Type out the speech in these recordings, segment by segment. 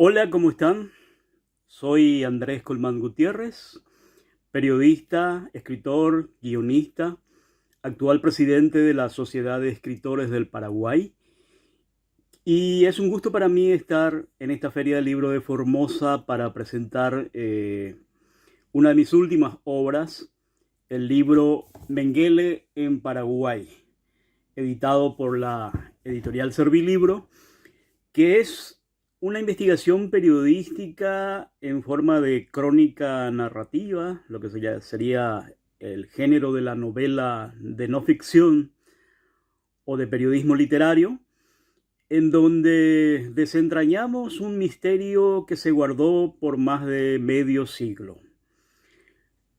Hola, ¿cómo están? Soy Andrés Colmán Gutiérrez, periodista, escritor, guionista, actual presidente de la Sociedad de Escritores del Paraguay. Y es un gusto para mí estar en esta Feria del Libro de Formosa para presentar una de mis últimas obras, el libro Mengele en Paraguay, editado por la editorial Servilibro, que es una investigación periodística en forma de crónica narrativa, lo que sería el género de la novela de no ficción o de periodismo literario, en donde desentrañamos un misterio que se guardó por más de medio siglo.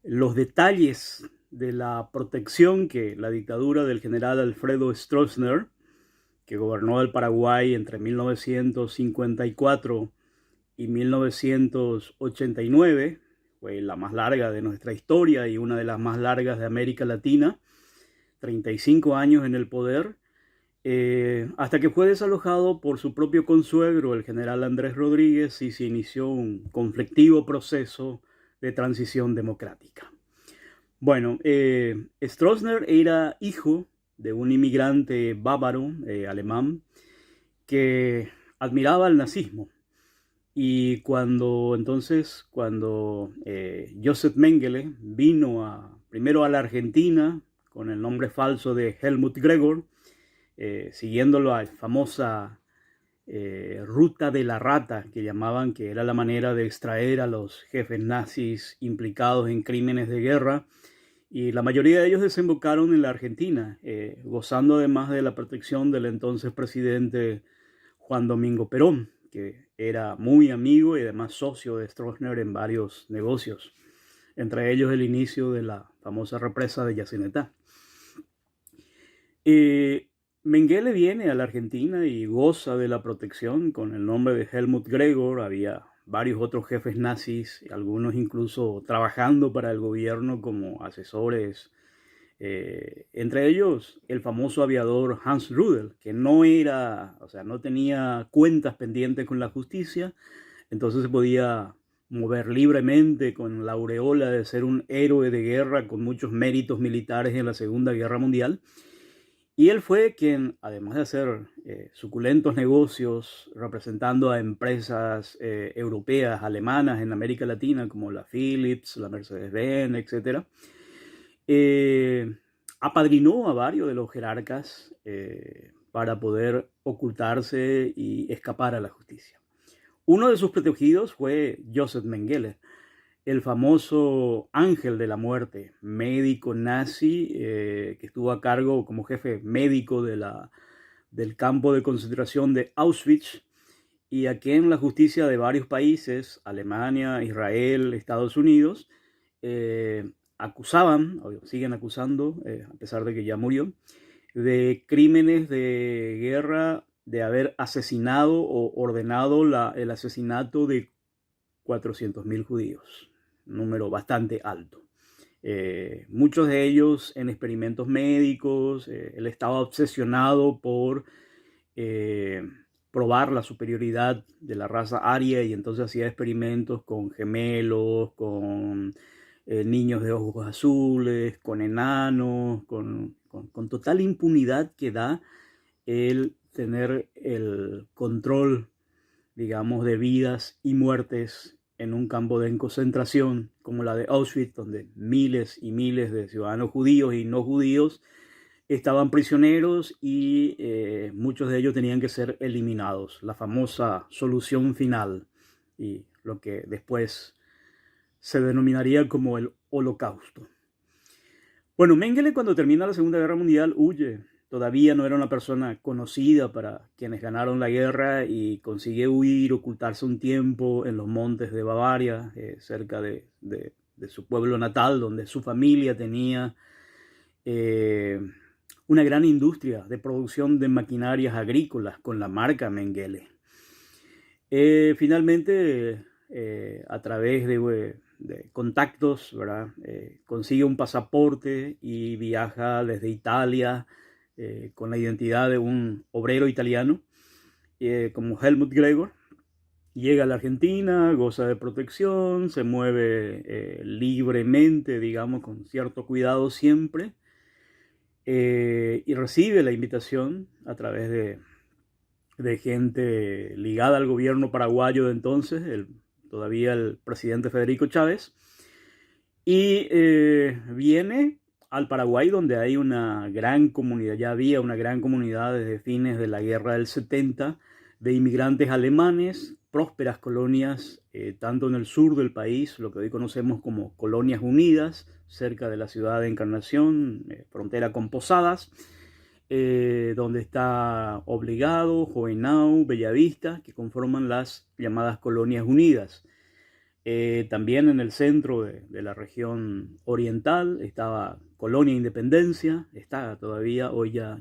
Los detalles de la protección que la dictadura del general Alfredo Stroessner, que gobernó el Paraguay entre 1954 y 1989, fue la más larga de nuestra historia y una de las más largas de América Latina, 35 años en el poder, hasta que fue desalojado por su propio consuegro, el general Andrés Rodríguez, y se inició un conflictivo proceso de transición democrática. Bueno, Stroessner era hijo de un inmigrante bávaro, alemán, que admiraba el nazismo. Y cuando Joseph Mengele vino primero a la Argentina con el nombre falso de Helmut Gregor, siguiendo la famosa ruta de la rata que llamaban, que era la manera de extraer a los jefes nazis implicados en crímenes de guerra, y la mayoría de ellos desembocaron en la Argentina, gozando además de la protección del entonces presidente Juan Domingo Perón, que era muy amigo y además socio de Stroessner en varios negocios, entre ellos el inicio de la famosa represa de Yacinetá. Mengele viene a la Argentina y goza de la protección con el nombre de Helmut Gregor. Había varios otros jefes nazis, algunos incluso trabajando para el gobierno como asesores, entre ellos el famoso aviador Hans Rudel, que no tenía cuentas pendientes con la justicia, entonces se podía mover libremente con la aureola de ser un héroe de guerra con muchos méritos militares en la Segunda Guerra Mundial. Y él fue quien, además de hacer suculentos negocios representando a empresas europeas, alemanas en América Latina, como la Philips, la Mercedes-Benz, etc., eh, apadrinó a varios de los jerarcas para poder ocultarse y escapar a la justicia. Uno de sus protegidos fue Joseph Mengele, el famoso ángel de la muerte, médico nazi, que estuvo a cargo como jefe médico del campo de concentración de Auschwitz, y a quien la justicia de varios países, Alemania, Israel, Estados Unidos, acusaban, o siguen acusando, a pesar de que ya murió, de crímenes de guerra, de haber asesinado o ordenado el asesinato de 400.000 judíos, un número bastante alto. Muchos de ellos en experimentos médicos. Él estaba obsesionado por eh, probar la superioridad de la raza aria, y entonces hacía experimentos con gemelos, con niños de ojos azules, con enanos, con total impunidad que da el tener el control, digamos, de vidas y muertes en un campo de concentración como la de Auschwitz, donde miles y miles de ciudadanos judíos y no judíos estaban prisioneros, y muchos de ellos tenían que ser eliminados. La famosa solución final, y lo que después se denominaría como el Holocausto. Bueno, Mengele, cuando termina la Segunda Guerra Mundial, huye. Todavía no era una persona conocida para quienes ganaron la guerra, y consigue huir, ocultarse un tiempo en los montes de Bavaria, cerca de su pueblo natal, donde su familia tenía eh, una gran industria de producción de maquinarias agrícolas con la marca Mengele. Finalmente, a través de contactos, ¿verdad? Consigue un pasaporte y viaja desde Italia con la identidad de un obrero italiano, como Helmut Gregor, llega a la Argentina, goza de protección, se mueve libremente, digamos, con cierto cuidado siempre, y recibe la invitación a través de gente ligada al gobierno paraguayo de entonces, todavía el presidente Federico Chávez, y viene al Paraguay, donde hay una gran comunidad, ya había una gran comunidad desde fines de la guerra del 70 de inmigrantes alemanes, prósperas colonias, tanto en el sur del país, lo que hoy conocemos como Colonias Unidas, cerca de la ciudad de Encarnación, frontera con Posadas, donde está Obligado, Jovenau, Bellavista, que conforman las llamadas Colonias Unidas. También en el centro de la región oriental estaba Colonia Independencia, está todavía, hoy ya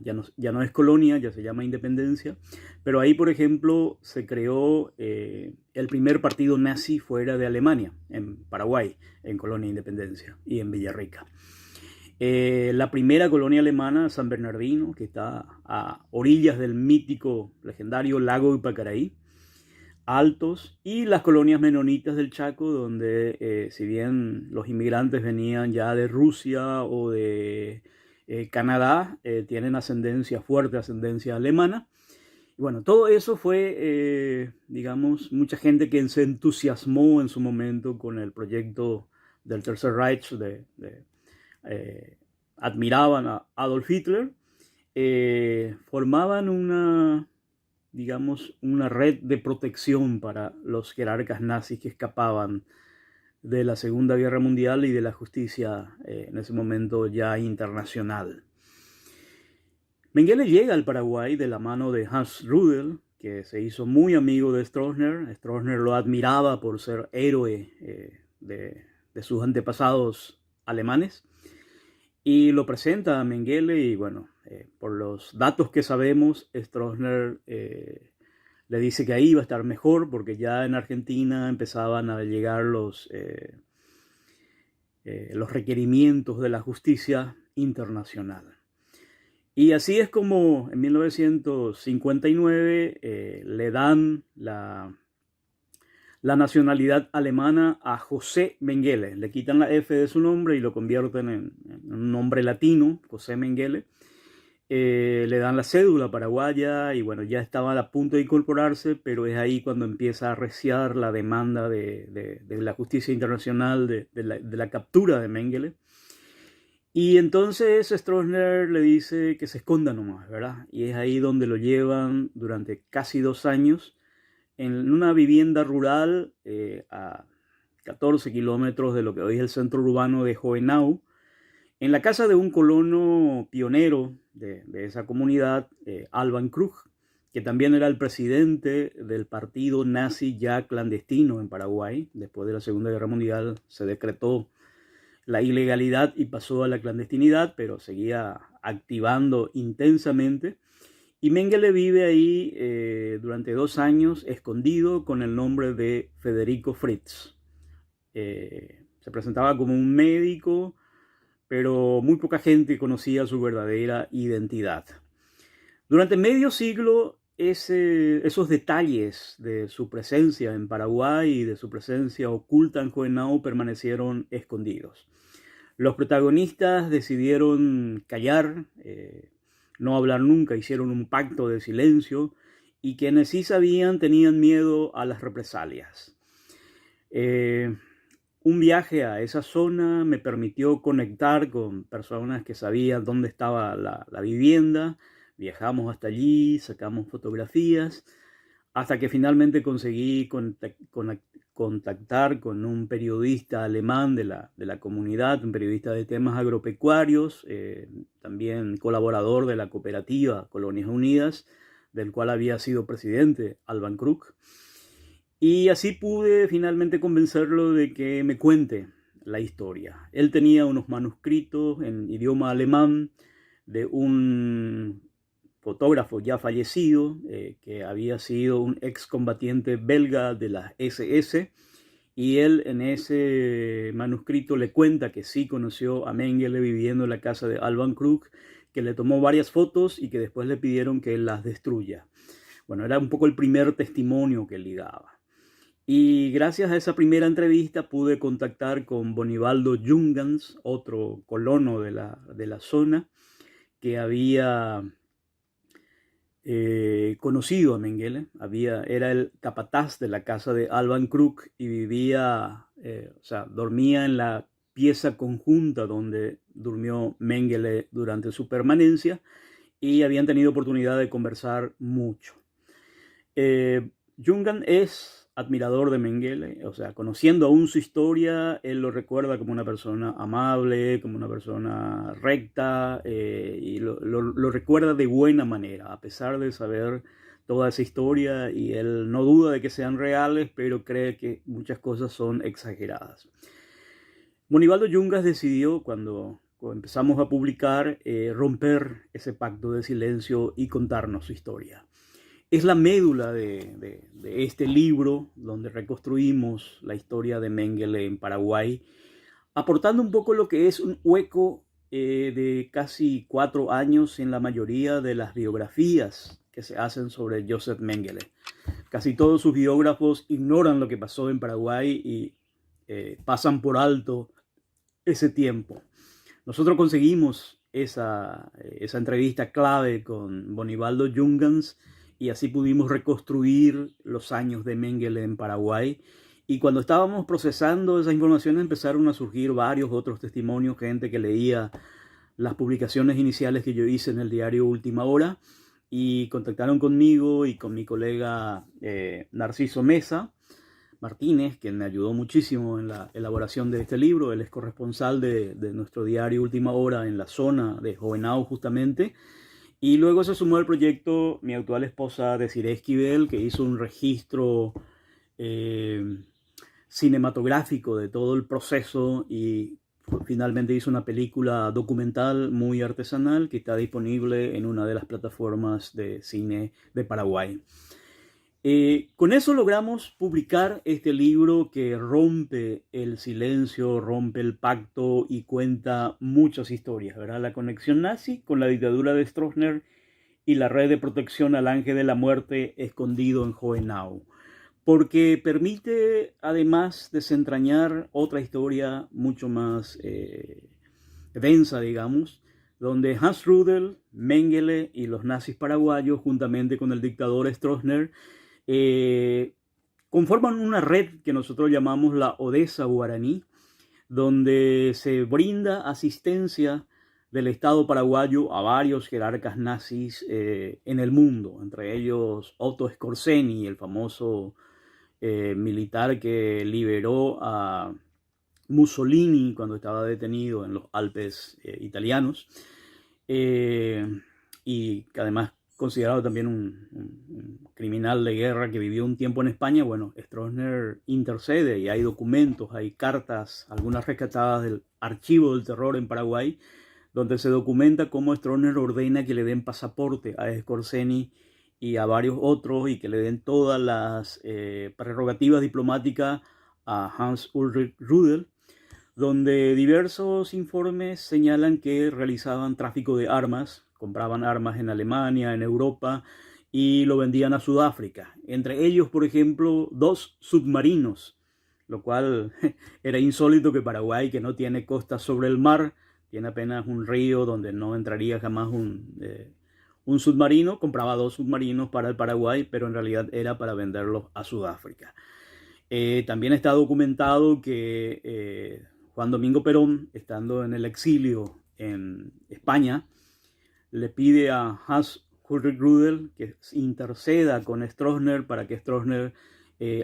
no es colonia, ya se llama Independencia, pero ahí, por ejemplo, se creó el primer partido nazi fuera de Alemania, en Paraguay, en Colonia Independencia y en Villarrica. La primera colonia alemana, San Bernardino, que está a orillas del mítico, legendario lago Ipacaraí, Altos, y las colonias menonitas del Chaco, donde si bien los inmigrantes venían ya de Rusia o de Canadá, tienen fuerte ascendencia alemana. Y bueno, todo eso fue, digamos, mucha gente que se entusiasmó en su momento con el proyecto del Tercer Reich, admiraban a Adolf Hitler, formaban digamos, una red de protección para los jerarcas nazis que escapaban de la Segunda Guerra Mundial y de la justicia en ese momento ya internacional. Mengele llega al Paraguay de la mano de Hans Rudel, que se hizo muy amigo de Stroessner. Stroessner lo admiraba por ser héroe de sus antepasados alemanes, y lo presenta a Mengele. Y bueno, por los datos que sabemos, Stroessner le dice que ahí iba a estar mejor, porque ya en Argentina empezaban a llegar los requerimientos de la justicia internacional. Y así es como en 1959 le dan la nacionalidad alemana a José Mengele. Le quitan la F de su nombre y lo convierten en un nombre latino, José Mengele. Le dan la cédula paraguaya y bueno, ya estaba a punto de incorporarse, pero es ahí cuando empieza a arreciar la demanda de la justicia internacional de la captura de Mengele. Y entonces Stroessner le dice que se esconda nomás, ¿verdad? Y es ahí donde lo llevan durante casi 2 años en una vivienda rural a 14 kilómetros de lo que hoy es el centro urbano de Jovenau, en la casa de un colono pionero de esa comunidad, Alban Krug, que también era el presidente del partido nazi ya clandestino en Paraguay. Después de la Segunda Guerra Mundial se decretó la ilegalidad y pasó a la clandestinidad, pero seguía activando intensamente. Y Mengele vive ahí durante 2 años escondido con el nombre de Federico Fritz. Se presentaba como un médico, pero muy poca gente conocía su verdadera identidad. Durante medio siglo, esos detalles de su presencia en Paraguay y de su presencia oculta en Jovenau permanecieron escondidos. Los protagonistas decidieron callar, no hablar nunca, hicieron un pacto de silencio, y quienes sí sabían tenían miedo a las represalias. Un viaje a esa zona me permitió conectar con personas que sabían dónde estaba la vivienda. Viajamos hasta allí, sacamos fotografías, hasta que finalmente conseguí contactar con un periodista alemán de la comunidad, un periodista de temas agropecuarios, también colaborador de la cooperativa Colonias Unidas, del cual había sido presidente Alban Krug. Y así pude finalmente convencerlo de que me cuente la historia. Él tenía unos manuscritos en idioma alemán de un fotógrafo ya fallecido, que había sido un excombatiente belga de la SS, y él en ese manuscrito le cuenta que sí conoció a Mengele viviendo en la casa de Alban Krug, que le tomó varias fotos y que después le pidieron que él las destruya. Bueno, era un poco el primer testimonio que él daba. Y gracias a esa primera entrevista pude contactar con Bonibaldo Jungans, otro colono de la zona, que había conocido a Mengele. Era el capataz de la casa de Alban Krug y vivía, o sea, dormía en la pieza conjunta donde durmió Mengele durante su permanencia, y habían tenido oportunidad de conversar mucho. Jungan es admirador de Mengele, o sea, conociendo aún su historia, él lo recuerda como una persona amable, como una persona recta, y lo recuerda de buena manera, a pesar de saber toda esa historia, y él no duda de que sean reales, pero cree que muchas cosas son exageradas. Bonibaldo Jungas decidió, cuando empezamos a publicar, romper ese pacto de silencio y contarnos su historia. Es la médula de este libro, donde reconstruimos la historia de Mengele en Paraguay, aportando un poco lo que es un hueco de casi 4 años en la mayoría de las biografías que se hacen sobre Joseph Mengele. Casi todos sus biógrafos ignoran lo que pasó en Paraguay y pasan por alto ese tiempo. Nosotros conseguimos esa entrevista clave con Bonibaldo Jungans, y así pudimos reconstruir los años de Mengele en Paraguay. Y cuando estábamos procesando esa información empezaron a surgir varios otros testimonios, gente que leía las publicaciones iniciales que yo hice en el diario Última Hora, y contactaron conmigo y con mi colega Narciso Mesa Martínez, quien me ayudó muchísimo en la elaboración de este libro. Él es corresponsal de nuestro diario Última Hora en la zona de Jovenao, justamente. Y luego se sumó al proyecto mi actual esposa, Desiree Esquivel, que hizo un registro cinematográfico de todo el proceso, y finalmente hizo una película documental muy artesanal que está disponible en una de las plataformas de cine de Paraguay. Con eso logramos publicar este libro que rompe el silencio, rompe el pacto y cuenta muchas historias, ¿verdad? La conexión nazi con la dictadura de Stroessner y la red de protección al ángel de la muerte escondido en Jovenau, porque permite además desentrañar otra historia mucho más densa, digamos, donde Hans Rudel, Mengele y los nazis paraguayos, juntamente con el dictador Stroessner, conforman una red que nosotros llamamos la Odessa Guaraní, donde se brinda asistencia del Estado paraguayo a varios jerarcas nazis en el mundo, entre ellos Otto Skorzeny, el famoso militar que liberó a Mussolini cuando estaba detenido en los Alpes italianos, y que además considerado también un criminal de guerra que vivió un tiempo en España. Bueno, Stroessner intercede y hay documentos, hay cartas, algunas rescatadas del archivo del terror en Paraguay, donde se documenta cómo Stroessner ordena que le den pasaporte a Skorzeny y a varios otros, y que le den todas las prerrogativas diplomáticas a Hans Ulrich Rudel, donde diversos informes señalan que realizaban tráfico de armas, compraban armas en Alemania, en Europa, y lo vendían a Sudáfrica. Entre ellos, por ejemplo, 2 submarinos, lo cual era insólito que Paraguay, que no tiene costa sobre el mar, tiene apenas un río donde no entraría jamás un submarino, compraba 2 submarinos para el Paraguay, pero en realidad era para venderlos a Sudáfrica. También está documentado que Juan Domingo Perón, estando en el exilio en España, le pide a Hans Ulrich Rudel que interceda con Stroessner para que Stroessner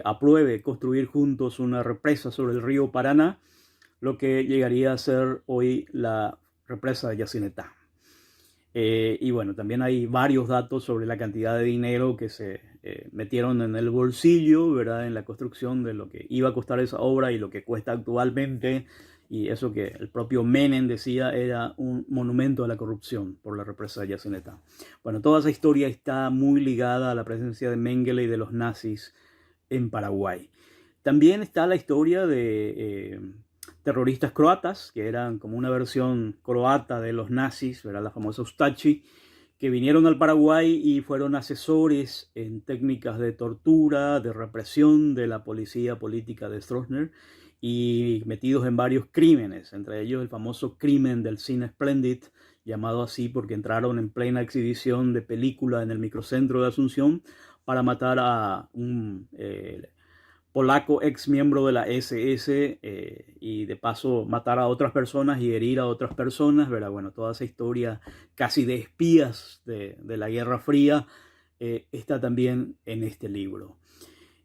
apruebe construir juntos una represa sobre el río Paraná, lo que llegaría a ser hoy la represa de Yacinetá. Y bueno, también hay varios datos sobre la cantidad de dinero que se metieron en el bolsillo, ¿verdad?, en la construcción de lo que iba a costar esa obra y lo que cuesta actualmente. Y eso que el propio Menem decía era un monumento a la corrupción por la represa de Yacinetá. Bueno, toda esa historia está muy ligada a la presencia de Mengele y de los nazis en Paraguay. También está la historia de terroristas croatas, que eran como una versión croata de los nazis, ¿verdad?, la famosa Ustashi, que vinieron al Paraguay y fueron asesores en técnicas de tortura, de represión de la policía política de Stroessner y metidos en varios crímenes, entre ellos el famoso crimen del Cine Splendid, llamado así porque entraron en plena exhibición de película en el microcentro de Asunción para matar a un polaco ex miembro de la SS y de paso matar a otras personas y herir a otras personas, ¿verdad? Bueno, toda esa historia casi de espías de la Guerra Fría está también en este libro.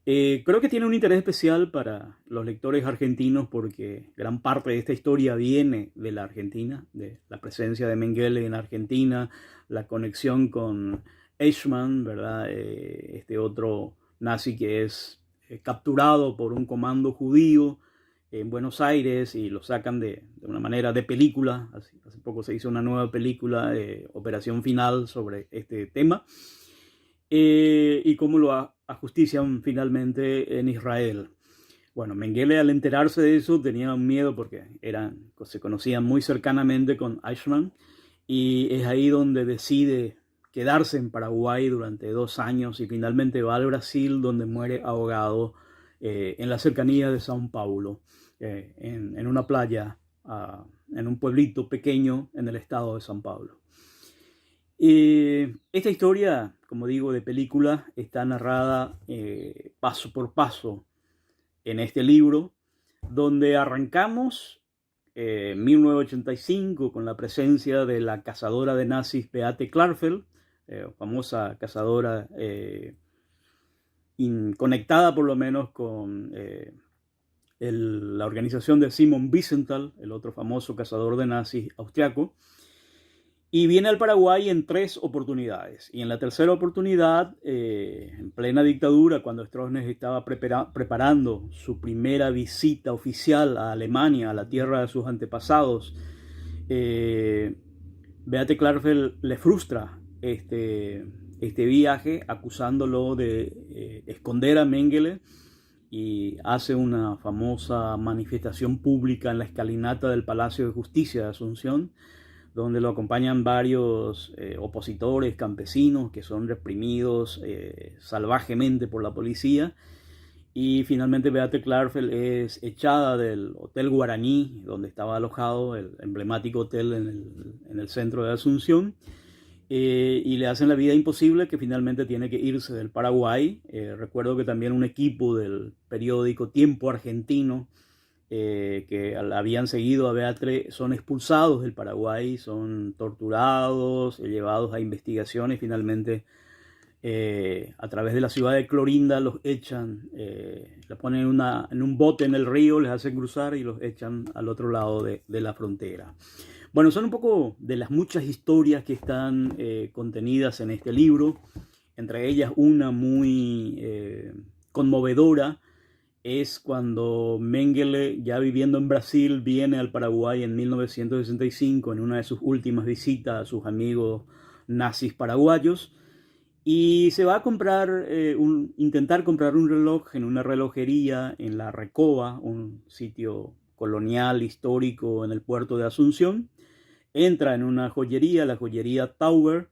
Creo que tiene un interés especial para los lectores argentinos porque gran parte de esta historia viene de la Argentina, de la presencia de Mengele en Argentina, la conexión con Eichmann, ¿verdad? Este otro nazi que es capturado por un comando judío en Buenos Aires y lo sacan de una manera de película. Hace poco se hizo una nueva película, Operación Final, sobre este tema. Y cómo lo ajustician finalmente en Israel. Bueno, Mengele al enterarse de eso tenía un miedo porque se conocían muy cercanamente con Eichmann y es ahí donde decide quedarse en Paraguay durante 2 años y finalmente va al Brasil, donde muere ahogado en la cercanía de São Paulo, en una playa, en un pueblito pequeño en el estado de São Paulo. Esta historia, como digo, de película, está narrada paso por paso en este libro, donde arrancamos en 1985 con la presencia de la cazadora de nazis Beate Klarfeld, famosa cazadora conectada por lo menos con la organización de Simon Wiesenthal, el otro famoso cazador de nazis austriaco. Y viene al Paraguay en 3 oportunidades. Y en la tercera oportunidad, en plena dictadura, cuando Stroessner estaba preparando su primera visita oficial a Alemania, a la tierra de sus antepasados, Beate Klarfeld le frustra este viaje, acusándolo de esconder a Mengele, y hace una famosa manifestación pública en la escalinata del Palacio de Justicia de Asunción, donde lo acompañan varios opositores campesinos que son reprimidos salvajemente por la policía. Y finalmente Beate Klarfeld es echada del Hotel Guaraní, donde estaba alojado, el emblemático hotel en el centro de Asunción, y le hacen la vida imposible, que finalmente tiene que irse del Paraguay. Recuerdo que también un equipo del periódico Tiempo Argentino que habían seguido a Beate son expulsados del Paraguay, son torturados, llevados a investigación y finalmente a través de la ciudad de Clorinda los echan, la ponen en un bote en el río, les hacen cruzar y los echan al otro lado de la frontera. Bueno, son un poco de las muchas historias que están contenidas en este libro, entre ellas una muy conmovedora, es cuando Mengele, ya viviendo en Brasil, viene al Paraguay en 1965 en una de sus últimas visitas a sus amigos nazis paraguayos, y se va a comprar, intentar comprar un reloj en una relojería en La Recoba, un sitio colonial histórico en el puerto de Asunción. Entra en una joyería, la joyería Tauber,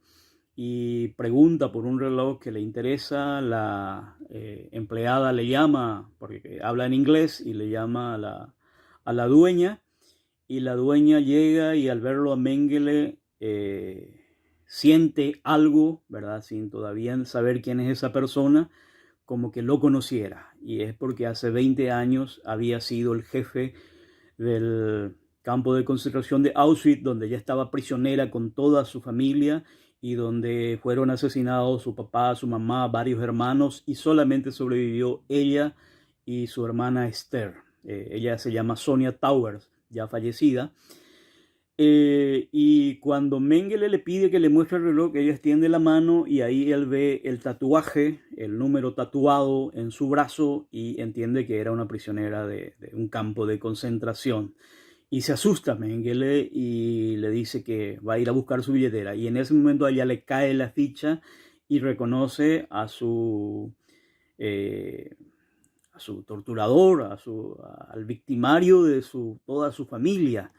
y pregunta por un reloj que le interesa. La empleada le llama, porque habla en inglés, y le llama a la dueña, y la dueña llega y al verlo a Mengele siente algo, ¿verdad? Sin todavía saber quién es esa persona, como que lo conociera, y es porque hace 20 años había sido el jefe del campo de concentración de Auschwitz, donde ella estaba prisionera con toda su familia y donde fueron asesinados su papá, su mamá, varios hermanos, y solamente sobrevivió ella y su hermana Esther. Ella se llama Sonia Towers, ya fallecida. Y cuando Mengele le pide que le muestre el reloj, ella extiende la mano y ahí él ve el tatuaje, el número tatuado en su brazo, y entiende que era una prisionera de un campo de concentración. Y se asusta Mengele y le dice que va a ir a buscar su billetera. Y en ese momento a ella le cae la ficha y reconoce a su torturador, al victimario de toda su familia.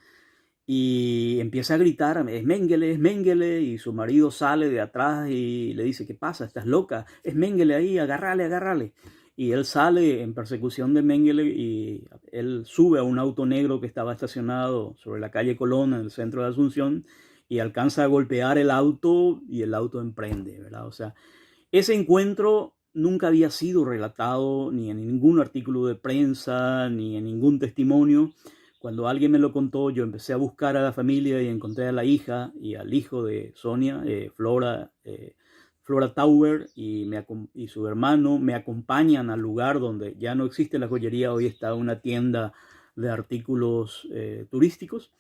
y empieza a gritar, es Mengele, y su marido sale de atrás y le dice, ¿qué pasa? ¿Estás loca? Es Mengele ahí, agárrale, agárrale. Y él sale en persecución de Mengele y él sube a un auto negro que estaba estacionado sobre la calle Colón, en el centro de Asunción, y alcanza a golpear el auto y el auto emprende, ¿verdad? O sea, ese encuentro nunca había sido relatado ni en ningún artículo de prensa, ni en ningún testimonio. Cuando alguien me lo contó, yo empecé a buscar a la familia y encontré a la hija y al hijo de Sonia, Flora Tauber, y su hermano me acompañan al lugar donde ya no existe la joyería, hoy está una tienda de artículos turísticos.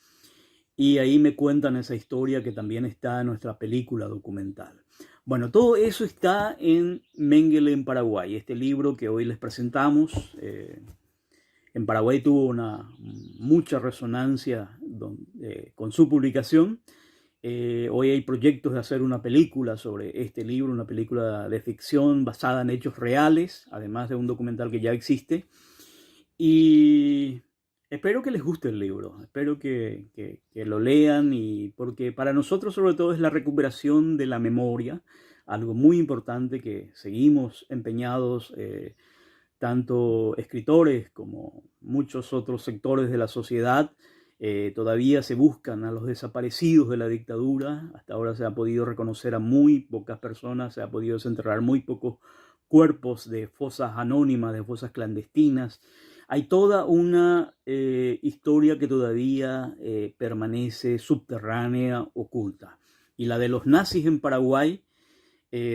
Y ahí me cuentan esa historia que también está en nuestra película documental. Bueno, todo eso está en Mengele en Paraguay, este libro que hoy les presentamos. En Paraguay tuvo mucha resonancia con su publicación. Hoy hay proyectos de hacer una película sobre este libro, una película de ficción basada en hechos reales, además de un documental que ya existe. Y espero que les guste el libro, espero que lo lean, y porque para nosotros sobre todo es la recuperación de la memoria, algo muy importante que seguimos empeñados, tanto escritores como muchos otros sectores de la sociedad. Todavía se buscan a los desaparecidos de la dictadura. Hasta ahora se ha podido reconocer a muy pocas personas, se ha podido desenterrar muy pocos cuerpos de fosas anónimas, de fosas clandestinas. Hay toda una historia que todavía permanece subterránea, oculta. Y la de los nazis en Paraguay,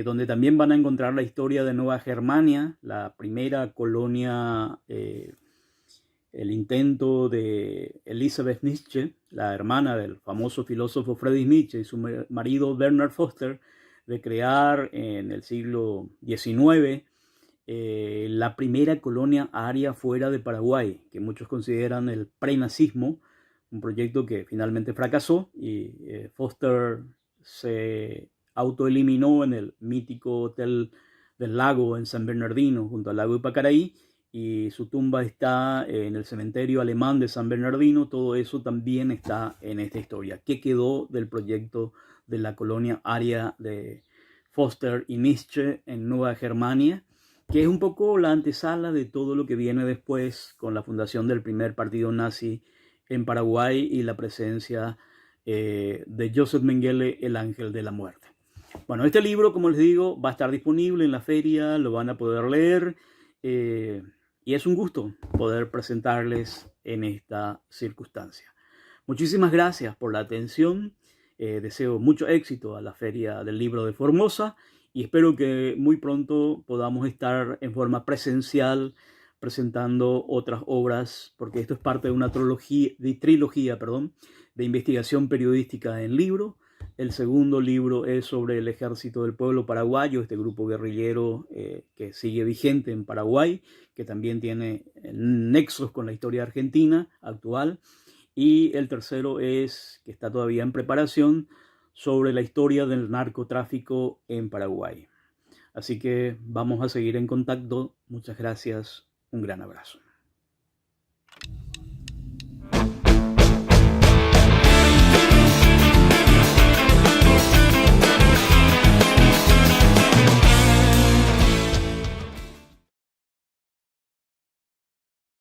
donde también van a encontrar la historia de Nueva Germania, la primera colonia, el intento de Elisabeth Nietzsche, la hermana del famoso filósofo Friedrich Nietzsche, y su marido Bernard Foster, de crear en el siglo XIX la primera colonia aria fuera de Paraguay, que muchos consideran el prenazismo, un proyecto que finalmente fracasó, y Foster se autoeliminó en el mítico Hotel del Lago en San Bernardino, junto al lago Ipacaraí, y su tumba está en el cementerio alemán de San Bernardino. Todo eso también está en esta historia. ¿Qué quedó del proyecto de la colonia aria de Foster y Nietzsche en Nueva Germania? Que es un poco la antesala de todo lo que viene después con la fundación del primer partido nazi en Paraguay y la presencia de Joseph Mengele, el ángel de la muerte. Bueno, este libro, como les digo, va a estar disponible en la feria, lo van a poder leer, y es un gusto poder presentarles en esta circunstancia. Muchísimas gracias por la atención. Deseo mucho éxito a la Feria del Libro de Formosa y espero que muy pronto podamos estar en forma presencial presentando otras obras, porque esto es parte de una trilogía de investigación periodística en libro. El segundo libro es sobre el Ejército del Pueblo Paraguayo, este grupo guerrillero que sigue vigente en Paraguay, que también tiene nexos con la historia argentina actual. Y el tercero es, que está todavía en preparación, sobre la historia del narcotráfico en Paraguay. Así que vamos a seguir en contacto. Muchas gracias. Un gran abrazo.